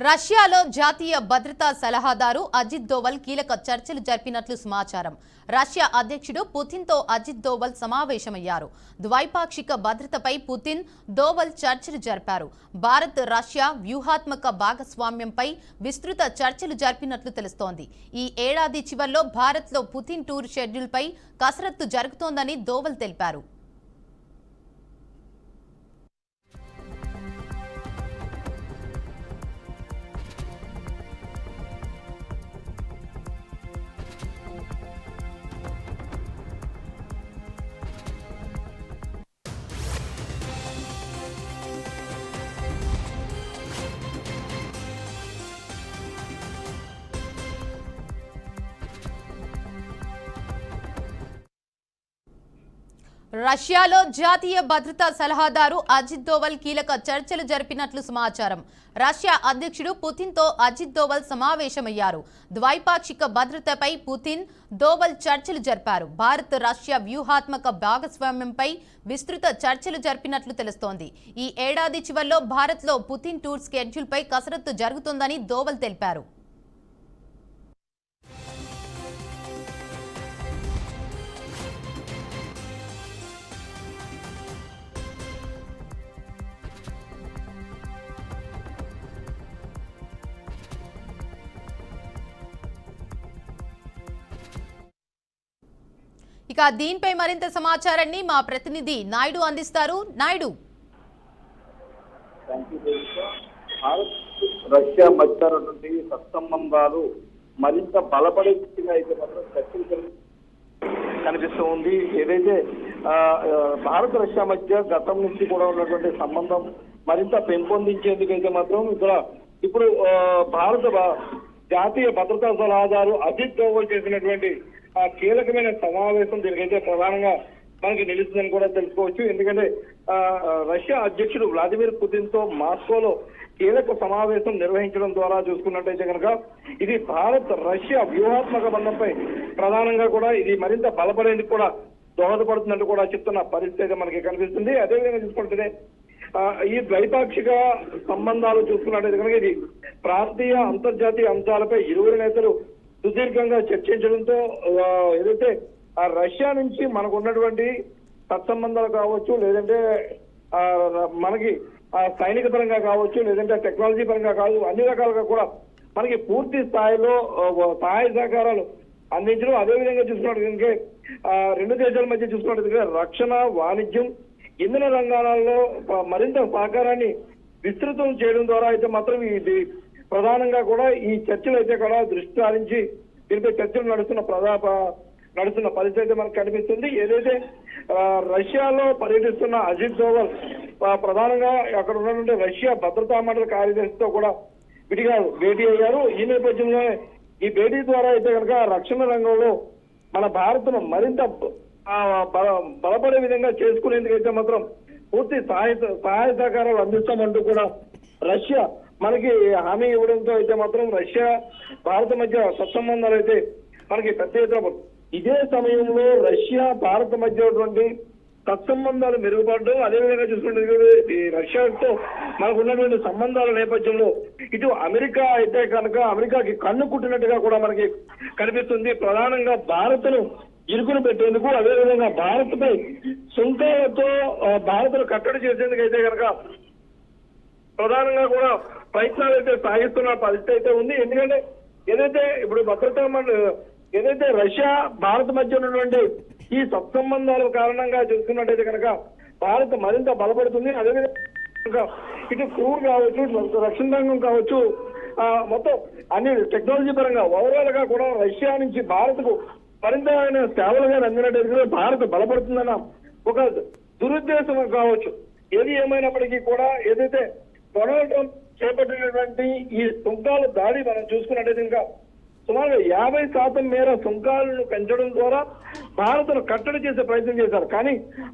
రష్యాలో జాతీయ భద్రతా సలహాదారు అజిత్ దోవల్ కీలక చర్చలు జరిపినట్లు సమాచారం. రష్యా అధ్యక్షుడు పుతిన్తో అజిత్ దోవల్ సమావేశమయ్యారు. ద్వైపాక్షిక భద్రతపై పుతిన్, దోవల్ చర్చలు జరిపారు. భారత్ రష్యా వ్యూహాత్మక భాగస్వామ్యంపై విస్తృత చర్చలు జరిపినట్లు తెలుస్తోంది. ఈ ఏడాది చివర్లో భారత్లో పుతిన్ టూర్ షెడ్యూల్పై కసరత్తు జరుగుతోందని దోవల్ తెలిపారు. రష్యాలో జాతీయ భద్రతా సలహాదారు అజిత్ దోవల్ కీలక చర్చలు జరిపినట్లు సమాచారం. రష్యా అధ్యక్షుడు పుతిన్తో అజిత్ దోవల్ సమావేశమయ్యారు. ద్వైపాక్షిక భద్రతపై పుతిన్, దోవల్ చర్చలు జరిపారు. భారత్ రష్యా వ్యూహాత్మక భాగస్వామ్యంపై విస్తృత చర్చలు జరిపినట్లు తెలుస్తోంది. ఈ ఏడాది చివర్లో భారత్లో పుతిన్ టూర్ షెడ్యూల్పై కసరత్తు జరుగుతోందని దోవల్ తెలిపారు. ఇక దీనిపై మరింత సమాచారాన్ని మా ప్రతినిధి నాయుడు అందిస్తారు. నాయుడు, భారత్ రష్యా మధ్య సత్సంబంధాలు మరింత బలపడేట్టుగా అయితే మాత్రం చర్చలు కనిపిస్తూ ఉంది. ఏదైతే భారత రష్యా మధ్య గతం నుంచి కూడా ఉన్నటువంటి సంబంధం మరింత పెంపొందించేందుకైతే మాత్రం ఇప్పుడు భారత జాతీయ భద్రతా సలహాదారు అజిత్ దోవల్ చేసినటువంటి ఆ కీలకమైన సమావేశం దీనికైతే ప్రధానంగా మనకి నిలుస్తుందని కూడా తెలుసుకోవచ్చు. ఎందుకంటే రష్యా అధ్యక్షుడు వ్లాదిమిర్ పుతిన్ తో మాస్కోలో కీలక సమావేశం నిర్వహించడం ద్వారా చూసుకున్నట్టయితే కనుక ఇది భారత్ రష్యా వ్యూహాత్మక బంధంపై ప్రధానంగా కూడా ఇది మరింత బలపడేందుకు కూడా దోహదపడుతున్నట్టు కూడా చెప్తున్న పరిస్థితి అయితే మనకి కనిపిస్తుంది. అదేవిధంగా చూసుకుంటే ఈ ద్వైపాక్షిక సంబంధాలు చూసుకున్నట్టయితే కనుక ఇది ప్రాంతీయ అంతర్జాతీయ అంశాలపై ఇరువురు నేతలు సుదీర్ఘంగా చర్చించడంతో ఏదైతే ఆ రష్యా నుంచి మనకు ఉన్నటువంటి సత్సంబంధాలు కావచ్చు, లేదంటే మనకి సైనిక పరంగా కావచ్చు, లేదంటే టెక్నాలజీ పరంగా కావచ్చు, అన్ని రకాలుగా కూడా మనకి పూర్తి స్థాయిలో సహాయ సహకారాలు అందించడం. అదేవిధంగా చూసుకున్నట్టు రెండు దేశాల మధ్య చూసుకున్నట్టు రక్షణ, వాణిజ్యం, ఇంధన రంగాలలో మరింత సహకారాన్ని విస్తృతం చేయడం ద్వారా అయితే మాత్రం ఇది ప్రధానంగా కూడా ఈ చర్చలు అయితే కూడా దృష్టి సారించి దీనిపై చర్చలు నడుస్తున్న పరిస్థితి అయితే మనకు కనిపిస్తుంది. ఏదైతే రష్యాలో పర్యటిస్తున్న అజిత్ దోవల్ ప్రధానంగా అక్కడ ఉన్నటువంటి రష్యా భద్రతా మండలి కార్యదర్శితో కూడా విడిగా భేటీ అయ్యారు. ఈ నేపథ్యంలో ఈ భేటీ ద్వారా అయితే కనుక రక్షణ రంగంలో మన భారత్ను మరింత బలపడే విధంగా చేసుకునేందుకైతే మాత్రం పూర్తి సహాయ సహకారాలు అందిస్తామంటూ కూడా రష్యా మనకి హామీ ఇవ్వడంతో అయితే మాత్రం రష్యా భారత మధ్య సత్సంబంధాలు అయితే మనకి పెద్ద ఎత్తున ఇదే సమయంలో రష్యా భారత మధ్య ఉన్నటువంటి సత్సంబంధాలు మెరుగుపడడం, అదేవిధంగా చూసుకుంటే ఈ రష్యాతో మనకు ఉన్నటువంటి సంబంధాల నేపథ్యంలో ఇటు అమెరికా అయితే కనుక అమెరికాకి కన్ను కుట్టినట్టుగా కూడా మనకి కనిపిస్తుంది. ప్రధానంగా భారత్ను ఇరుకును పెట్టేందుకు, అదేవిధంగా భారత్ పై సుంకాలతో భారత్ను కట్టడి చేసేందుకు అయితే కనుక ప్రధానంగా కూడా ప్రయత్నాలు అయితే సాగిస్తున్న పరిస్థితి అయితే ఉంది. ఎందుకంటే ఏదైతే ఇప్పుడు భద్రతా ఏదైతే రష్యా భారత్ మధ్య ఉన్నటువంటి ఈ సత్సంబంధాల కారణంగా చూసుకున్నట్టయితే కనుక భారత్ మరింత బలపడుతుంది. అదేవిధంగా ఇటు క్రూడ్ కావచ్చు, రక్షణ రంగం కావచ్చు, మొత్తం అన్ని టెక్నాలజీ పరంగా ఓవరాల్ గా కూడా రష్యా నుంచి భారత్ కు మరింత సేవలుగా అందినట్టయితే భారత్ బలపడుతుందన్న ఒక దురుద్దేశం కావచ్చు. ఏది ఏమైనప్పటికీ కూడా ఏదైతే డొనాల్డ్ ట్రంప్ చేపట్టినటువంటి ఈ సుంకాల దాడి మనం చూసుకున్నట్టయితే ఇంకా సుమారు 50% మేర సుంకాలను పెంచడం ద్వారా భారత్ను కట్టడి చేసే ప్రయత్నం చేశారు. కానీ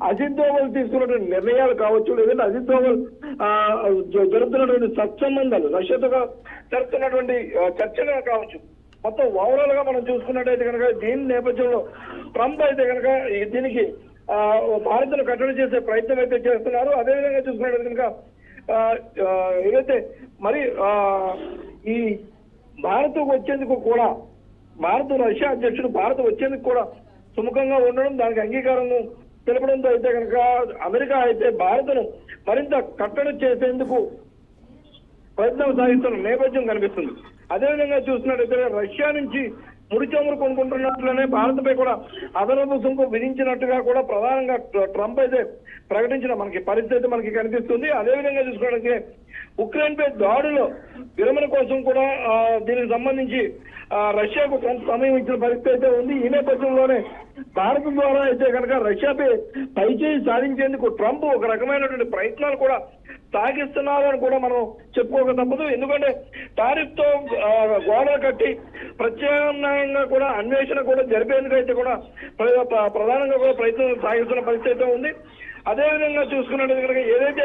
అజిత్ దోవల్ తీసుకున్నటువంటి నిర్ణయాలు కావచ్చు, లేదంటే అజిత్ దోవల్ జరుపుతున్నటువంటి సత్సంబంధాలు రష్యాతో జరుపుతున్నటువంటి చర్చలు కావచ్చు, మొత్తం ఓవరాల్ గా మనం చూసుకున్నట్టయితే కనుక దీని నేపథ్యంలో ట్రంప్ అయితే కనుక దీనికి భారత్ను కట్టడి చేసే ప్రయత్నం అయితే చేస్తున్నారు. అదేవిధంగా చూసుకున్నట్టు కనుక ఆ, ఆ, ఏదైతే మరి ఈ భారత్ వచ్చేందుకు కూడా రష్యా అధ్యక్షుడు భారత్ వచ్చేందుకు కూడా సుముఖంగా ఉండడం, దానికి అంగీకారం తెలపడంతో అయితే కనుక అమెరికా అయితే భారత్ను మరింత కట్టడి చేసేందుకు ప్రయత్నం సాగిస్తున్న నేపథ్యం కనిపిస్తుంది. అదేవిధంగా చూసినట్టయితే రష్యా నుంచి ముడి చమురు కొనుక్కుంటున్నట్లనే భారత్పై కూడా అదనపు సుంకం విధించినట్టుగా కూడా ప్రధానంగా ట్రంప్ అయితే ప్రకటించిన మనకి పరిస్థితి మనకి కనిపిస్తుంది. అదేవిధంగా చూసుకున్నట్లయితే ఉక్రెయిన్ పై దాడులో విరమణ కోసం కూడా దీనికి సంబంధించి రష్యాకు ట్రంప్ సమయం ఇచ్చిన పరిస్థితి అయితే ఉంది. ఈ నేపథ్యంలోనే భారత్ ద్వారా అయితే కనుక రష్యాపై పైచేయి సాధించేందుకు ట్రంప్ ఒక రకమైనటువంటి ప్రయత్నాలు కూడా సాగిస్తున్నారు అని కూడా మనం చెప్పుకోక తప్పదు. ఎందుకంటే టారిఫ్ తో గోడలు కట్టి ప్రత్యామ్నాయంగా కూడా అన్వేషణ కూడా జరిపేందుకు అయితే కూడా ప్రధానంగా కూడా ప్రయత్నం సాగిస్తున్న పరిస్థితి అయితే ఉంది. అదేవిధంగా చూసుకున్నట్టు కనుక ఏదైతే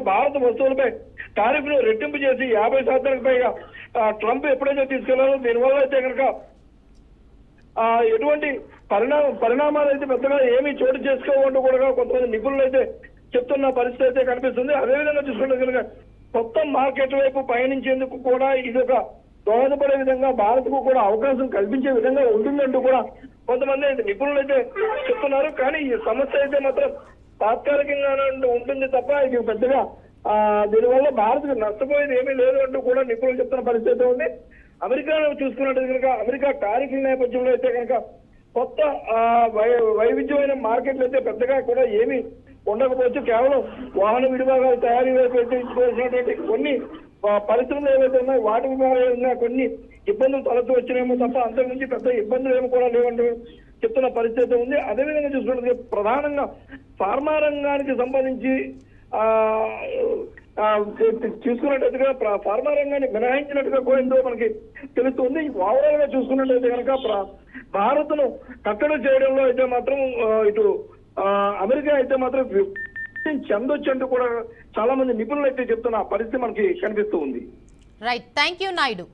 భారత వస్తువులపై టారిఫ్ ను రెట్టింపు చేసి 50% పైగా ట్రంప్ ఎప్పుడైతే తీసుకెళ్లారో దీనివల్ల అయితే కనుక ఎటువంటి పరిణామాలు అయితే పెద్దగా ఏమీ చోటు చేసుకోవాలంటూ కూడా కొంతమంది నిపుణులు అయితే చెప్తున్న పరిస్థితి అయితే కనిపిస్తుంది. అదేవిధంగా చూసుకుంటే కనుక కొత్త మార్కెట్ వైపు పయనించేందుకు కూడా ఇది ఒక దోహదపడే విధంగా భారత్ కు కూడా అవకాశం కల్పించే విధంగా ఉంటుందంటూ కూడా కొంతమంది అయితే నిపుణులు అయితే చెప్తున్నారు. కానీ ఈ సమస్య అయితే మాత్రం తాత్కాలికంగా ఉంటుంది తప్ప ఇది పెద్దగా దీనివల్ల భారత్కు నష్టపోయేది ఏమీ లేదు అంటూ కూడా నిపుణులు చెప్తున్న పరిస్థితి ఉంది. అమెరికాలో చూసుకున్నట్టు కనుక అమెరికా టారిఫ్ల నేపథ్యంలో అయితే కనుక కొత్త వైవిధ్యమైన మార్కెట్లు అయితే పెద్దగా కూడా ఏమీ ఉండకపోవచ్చు. కేవలం వాహన విడిభాగాలు తయారీ వైపు ఇచ్చుకోవాల్సినటువంటి కొన్ని పరిశ్రమలు ఏవైతే ఉన్నాయో వాటి విభాగాలు కొన్ని ఇబ్బందులు తలెత్తు వచ్చినాయేమో తప్ప అంతకుమించి పెద్ద ఇబ్బందులు ఏమో కూడా లేవంటూ చెప్తున్న పరిస్థితి ఉంది. అదేవిధంగా చూసుకుంటే ప్రధానంగా ఫార్మా రంగానికి సంబంధించి చూసుకున్నట్టుగా ఫార్మా రంగాన్ని మినహాయించినట్టుగా కూడా ఎంతో మనకి తెలుస్తుంది. ఓవరాల్ గా చూసుకున్నట్లయితే కనుక భారత్ను కట్టడి చేయడంలో అయితే మాత్రం ఇటు అమెరికా అయితే మాత్రం చెందొచ్చు అంటూ కూడా చాలా మంది నిపుణులు అయితే చెప్తున్న పరిస్థితి మనకి కనిపిస్తూ ఉంది. Right, thank you Naidu.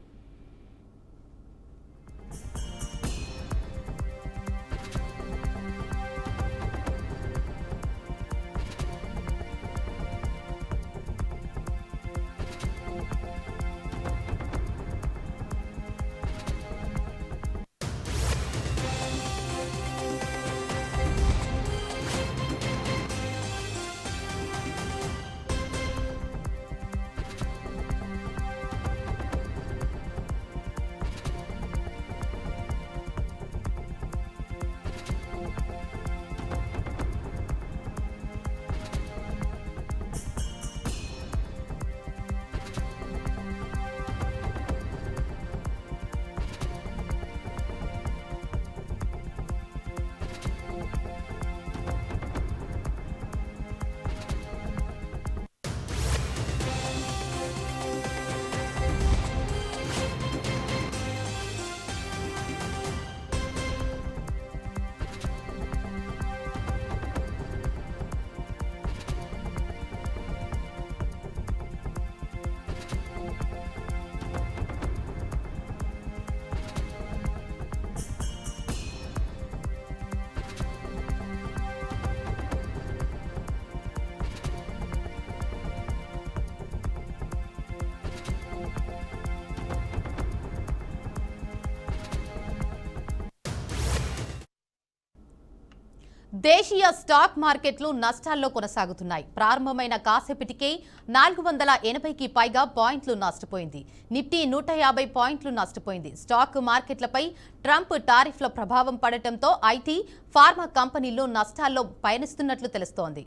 దేశీయ స్టాక్ మార్కెట్లు నష్టాల్లో కొనసాగుతున్నాయి. ప్రారంభమైన కాసేపటికే 480కి పైగా పాయింట్లు నష్టపోయింది. నిఫ్టీ 150 పాయింట్లు నష్టపోయింది. స్టాక్ మార్కెట్లపై ట్రంప్ టారిఫ్ల ప్రభావం పడటంతో ఐటీ, ఫార్మా కంపెనీలు నష్టాల్లో పయనిస్తున్నట్లు తెలుస్తోంది.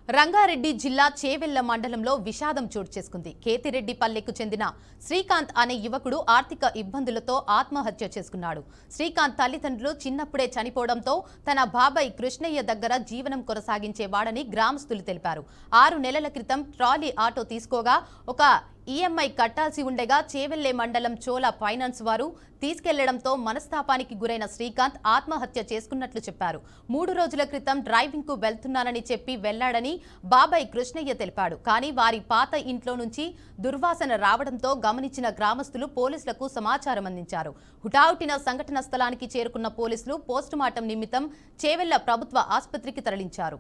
రంగారెడ్డి జిల్లా చేవెళ్ల మండలంలో విషాదం చోటు చేసుకుంది. కేతిరెడ్డిపల్లెకు చెందిన శ్రీకాంత్ అనే యువకుడు ఆర్థిక ఇబ్బందులతో ఆత్మహత్య చేసుకున్నాడు. శ్రీకాంత్ తల్లిదండ్రులు చిన్నప్పుడే చనిపోవడంతో తన బాబాయ్ కృష్ణయ్య దగ్గర జీవనం కొనసాగించేవాడని గ్రామస్తులు తెలిపారు. 6 నెలల క్రితం ట్రాలీ ఆటో తీసుకోగా ఒక ఈఎంఐ కట్టాల్సి ఉండగా చేవెళ్లే మండలం చోళ ఫైనాన్స్ వారు తీసుకెళ్లడంతో మనస్తాపానికి గురైన శ్రీకాంత్ ఆత్మహత్య చేసుకున్నట్లు చెప్పారు. 3 రోజుల క్రితం డ్రైవింగ్ కు వెళ్తున్నానని చెప్పి వెళ్లాడని బాబాయ్ కృష్ణయ్య తెలిపాడు. కానీ వారి పాత ఇంట్లో నుంచి దుర్వాసన రావడంతో గమనించిన గ్రామస్తులు పోలీసులకు సమాచారం అందించారు. హుటాహుటిన సంఘటన స్థలానికి చేరుకున్న పోలీసులు పోస్టుమార్టం నిమిత్తం చేవెళ్ల ప్రభుత్వ ఆసుపత్రికి తరలించారు.